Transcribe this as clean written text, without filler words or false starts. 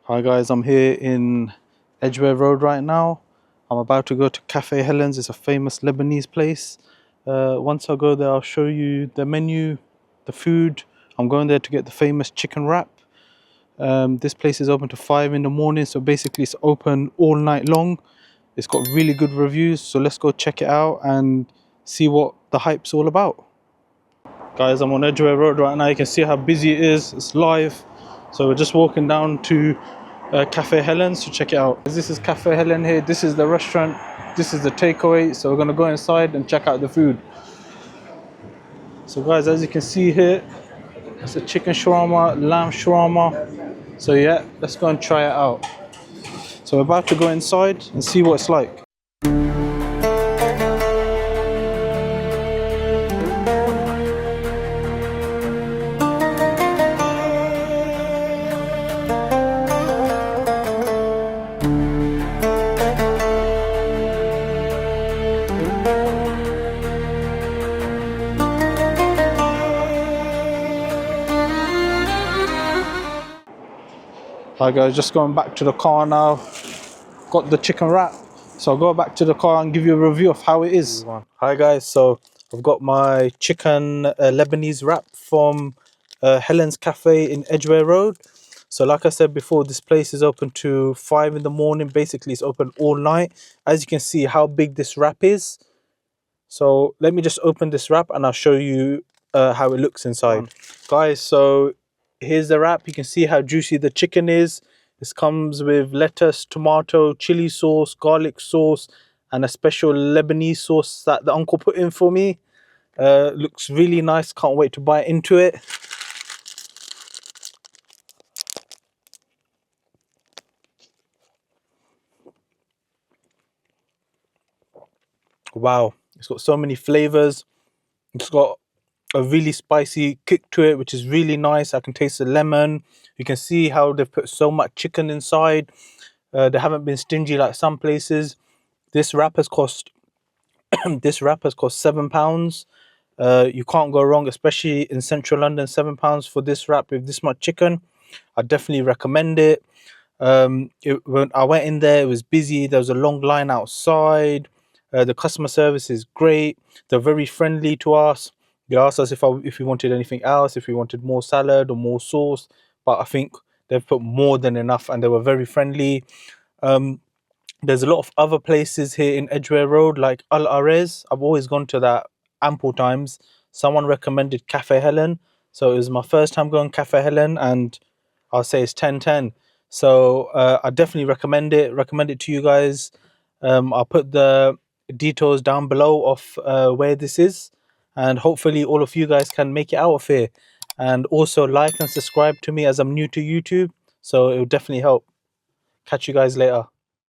Hi guys, I'm here in Edgware Road right now. I'm about to go to Cafe Helen's. It's a famous Lebanese place. Once I go there, I'll show you the menu, the food. I'm going there to get the famous chicken wrap. This place is open to 5 in the morning, so basically it's open all night long. It's got really good reviews, so let's go check it out and see what the hype's all about. Guys, I'm on Edgware Road right now. You can see how busy it is. It's live. So we're just walking down to Cafe Helen's to check it out. This is Cafe Helen here. This is the restaurant. This is the takeaway. So we're gonna go inside and check out the food. So guys, as you can see here, it's a chicken shawarma, lamb shawarma. So yeah, let's go and try it out. So we're about to go inside and see what it's like. Hi guys, just going back to the car now. Got the chicken wrap, so I'll go back to the car and give you a review of how it is. Hi guys, so I've got my chicken Lebanese wrap from Helen's Cafe in Edgware Road. So like I said before, this place is open to 5 in the morning. Basically it's open all night. As you can see how big this wrap is. So let me just open this wrap and I'll show you how it looks inside. Guys, so here's the wrap. You can see how juicy the chicken is. This comes with lettuce, tomato, chili sauce, garlic sauce, and a special Lebanese sauce that the uncle put in for me. Looks really nice. Can't wait to bite into it. Wow, it's got so many flavors. It's got a really spicy kick to it, which is really nice. I can taste the lemon. You can see how they've put so much chicken inside. They haven't been stingy like some places. This wrap has cost this wrap has cost £7. You can't go wrong, especially in central London. £7 for this wrap with this much chicken. I definitely recommend it. When I went in there, it was busy. There was a long line outside. The customer service is great. They're very friendly to us. They asked us if we wanted anything else, if we wanted more salad or more sauce. But I think they've put more than enough, and they were very friendly. There's a lot of other places here in Edgware Road, like Al Arez. I've always gone to that ample times. Someone recommended Cafe Helen, so it was my first time going Cafe Helen, and I'll say it's 10/10. So I definitely recommend it. Recommend it to you guys. I'll put the details down below of where this is, and hopefully all of you guys can make it out of here. And also like and subscribe to me, as I'm new to YouTube, so it will definitely help. Catch you guys later.